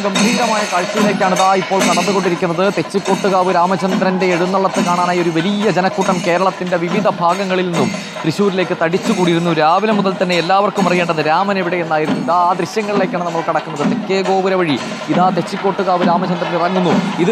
ഗംഭീരമായ കാഴ്ചയിലേക്കാണ് ഇതാ ഇപ്പോൾ കടന്നുകൊണ്ടിരിക്കുന്നത്. തെച്ചിക്കോട്ടുകാവ് രാമചന്ദ്രന്റെ എഴുന്നള്ളത്ത് കാണാനായി ഒരു വലിയ ജനക്കൂട്ടം കേരളത്തിന്റെ വിവിധ ഭാഗങ്ങളിൽ നിന്നും തൃശ്ശൂരിലേക്ക് തടിച്ചുകൂടിയിരുന്നു. രാവിലെ മുതൽ തന്നെ എല്ലാവർക്കും അറിയേണ്ടത് രാമൻ എവിടെയെന്നായിരുന്നു. ഇതാ ആ ദൃശ്യങ്ങളിലേക്കാണ് നമ്മൾ കടക്കുന്നത്. തെക്കേ ഗോപുര വഴി ഇതാ തെച്ചിക്കോട്ടുകാവ് രാമചന്ദ്രൻ ഇറങ്ങുന്നു. ഇത്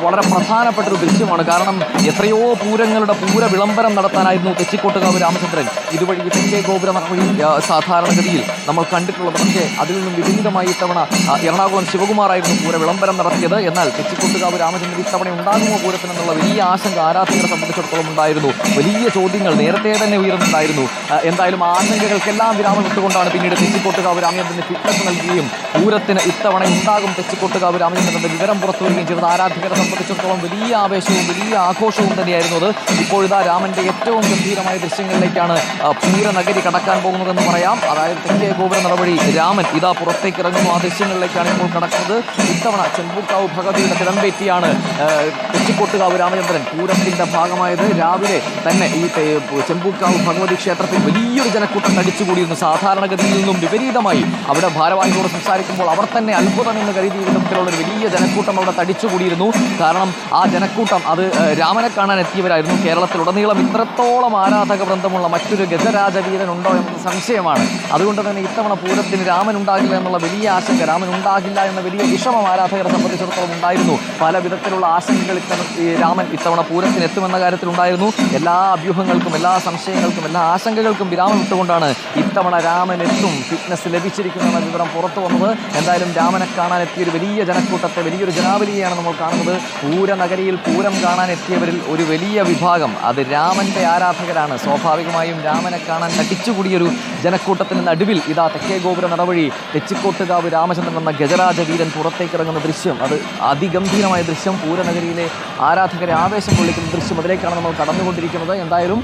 വളരെ പ്രധാനപ്പെട്ട ഒരു ദൃശ്യമാണ്. കാരണം എത്രയോ പൂരങ്ങളുടെ പൂര വിളംബരം നടത്താനായിരുന്നു തെച്ചിക്കോട്ടുകാവ് രാമചന്ദ്രൻ ഇതുവഴി തെക്കേ ഗോപുരം വഴി സാധാരണഗതിയിൽ നമ്മൾ കണ്ടിട്ടുള്ളത്. പക്ഷേ അതിൽ നിന്നും വിപരീതമായി ഇത്തവണ എറണാകുളം ശിവകുമാറായിരുന്നു പൂര വിളംബരം നടത്തിയത്. എന്നാൽ തെച്ചിക്കോട്ടുകാവ് രാമചന്ദ്രൻ ഇത്തവണ ഉണ്ടാകുമോ പൂരത്തിനെന്നുള്ള വലിയ ആശങ്ക ആരാധകരെ സംബന്ധിച്ചിടത്തോളം ഉണ്ടായിരുന്നു. വലിയ ചോദ്യങ്ങൾ നേരത്തെ തന്നെ ഉയർന്നുണ്ടായിരുന്നു. എന്തായാലും ആശങ്കകൾക്കെല്ലാം വിരാമം ഇട്ടുകൊണ്ടാണ് പിന്നീട് തെച്ചിക്കോട്ടുകാവ് രാമചന്ദ്രന് ഫിറ്റ്നസ് നൽകുകയും പൂരത്തിന് ഇത്തവണ ഉണ്ടാകും തെച്ചിക്കോട്ടുകാവ് രാമചന്ദ്രന്റെ വിവരം പുറത്തു വരികയും ചെയ്തത്. ആരാധകരെ സംബന്ധിച്ചിടത്തോളം വലിയ ആവേശവും വലിയ ആഘോഷവും തന്നെയായിരുന്നു അത്. ഇപ്പോഴിതാ രാമന്റെ ഏറ്റവും ഗംഭീരമായ ദൃശ്യങ്ങളിലേക്കാണ് പൂരനഗരി കടക്കാൻ പോകുന്നതെന്ന് പറയാം. അതായത് തെക്കേ ഗോപുര നടപടി രാമൻ ഇതാ പുറത്തേക്ക് ഇറങ്ങുന്നു. ആ ദൃശ്യങ്ങളിലേക്കാണ് ഇപ്പോൾ കടക്കുന്നത്. ഇത്തവണ ചെമ്പൂക്കാവ് ഭഗവതിയുടെ തിടമ്പേറ്റിയാണ് തെച്ചിക്കോട്ടുകാവ് രാമചന്ദ്രൻ പൂരത്തിന്റെ ഭാഗമായത്. രാവിലെ തന്നെ ഈ ചെമ്പൂക്കാവ് ഭഗവതി ക്ഷേത്രത്തിൽ വലിയൊരു ജനക്കൂട്ടം തടിച്ചുകൂടിയിരുന്നു. സാധാരണഗതിയിൽ നിന്നും വിപരീതമായി അവിടെ ഭാരവാഹികളോട് സംസാരിക്കുമ്പോൾ അവർ തന്നെ അത്ഭുതം എന്ന് കരുതിയ വിധത്തിലുള്ള ഒരു വലിയ ജനക്കൂട്ടം അവിടെ തടിച്ചുകൂടിയിരുന്നു. കാരണം ആ ജനക്കൂട്ടം അത് രാമനെ കാണാൻ എത്തിയവരായിരുന്നു. കേരളത്തിലുടനീളം ഇത്രത്തോളം ആരാധക വൃന്ദമുള്ള മറ്റൊരു ഗജരാജവീരൻ ഉണ്ടോ എന്ന സംശയമാണ്. അതുകൊണ്ട് തന്നെ ഇത്തവണ പൂരത്തിന് രാമൻ ഉണ്ടാകില്ല എന്നുള്ള വലിയ ആശങ്ക, രാമൻ ഉണ്ടാകില്ല എന്ന വലിയ വിഷമം ആരാധകരെ സംബന്ധിച്ചിടത്തോളം ഉണ്ടായിരുന്നു. പല വിധത്തിലുള്ള ആശങ്കകൾ രാമൻ ഇത്തവണ പൂരത്തിന് എത്തുമെന്ന കാര്യത്തിലുണ്ടായിരുന്നു. എല്ലാ അഭ്യൂഹങ്ങൾക്കും എല്ലാ സംശയങ്ങൾക്കും എല്ലാ ആശങ്കകൾക്കും വിരാമം ഇട്ടുകൊണ്ടാണ് ഇത്തവണ രാമൻ എത്തും, ഫിറ്റ്നസ് ലഭിച്ചിരിക്കുന്ന വിവരം പുറത്തു വന്നത്. എന്തായാലും രാമനെ കാണാൻ എത്തിയ ഒരു വലിയ ജനക്കൂട്ടത്തെ, വലിയൊരു ജനാവലിയെയാണ് നമ്മൾ കാണുന്നത്. പൂരനഗരിയിൽ പൂരം കാണാൻ എത്തിയവരിൽ ഒരു വലിയ വിഭാഗം അത് രാമന്റെ ആരാധകരാണ്. സ്വാഭാവികമായും രാമനെ കാണാൻ തട്ടിച്ചുകൂടിയൊരു ജനക്കൂട്ടത്തിന് നടുവിൽ ഇതാ തെക്കേ ഗോപുര നടവഴി തെച്ചിക്കോട്ടുകാവ് രാമചന്ദ്രൻ എന്ന ഗജരാജ വീരൻ പുറത്തേക്ക് ഇറങ്ങുന്ന ദൃശ്യം, അത് അതിഗംഭീരമായ ദൃശ്യം. പൂരനഗരിയിലെ ആരാധകരെ ആവേശം കൊള്ളിക്കുന്ന ദൃശ്യം, അതിലേക്കാണ് നമ്മൾ കടന്നുകൊണ്ടിരിക്കുന്നത്. എന്തായാലും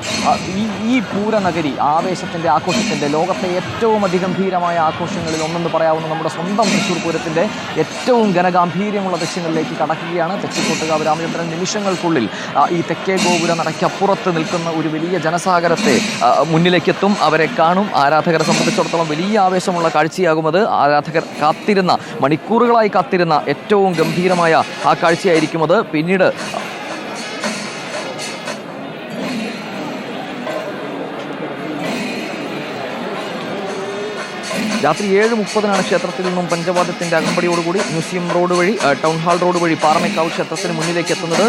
ഈ പൂരനഗരി ആവേശത്തിൻ്റെ, ആഘോഷത്തിൻ്റെ, ലോകത്തെ ഏറ്റവും അതിഗംഭീരമായ ആഘോഷങ്ങളിൽ ഒന്നെന്ന് പറയാവുന്ന നമ്മുടെ സ്വന്തം തൃശ്ശൂർ പൂരത്തിൻ്റെ ഏറ്റവും ഘനഗാംഭീര്യമുള്ള ദൃശ്യങ്ങളിലേക്ക് കടക്കുകയാണ്. തെച്ചിക്കോട്ടുകാവ് രാമചന്ദ്രൻ നിമിഷങ്ങൾക്കുള്ളിൽ ഈ തെക്കേ ഗോപുര നടയ്ക്കപ്പുറത്ത് നിൽക്കുന്ന ഒരു വലിയ ജനസാഗരത്തെ മുന്നിലേക്കെത്തും. അവരെ കാണും. ആരാധകരെ സംബന്ധിച്ചിടത്തോളം വലിയ ആവേശമുള്ള കാഴ്ചയാകുമത്. ആരാധകർ കാത്തിരുന്ന, മണിക്കൂറുകളായി കാത്തിരുന്ന ഏറ്റവും ഗംഭീരമായ ആ കാഴ്ചയായിരിക്കും അത്. പിന്നീട് രാത്രി 7:30 ക്ഷേത്രത്തിൽ നിന്നും പഞ്ചവാദ്യത്തിൻ്റെ അകമ്പടിയോടുകൂടി മ്യൂസിയം റോഡ് വഴി, ടൗൺ ഹാൾ റോഡ് വഴി പാറമേക്കാവ് ക്ഷേത്രത്തിന് മുന്നിലേക്ക് എത്തുന്നത്.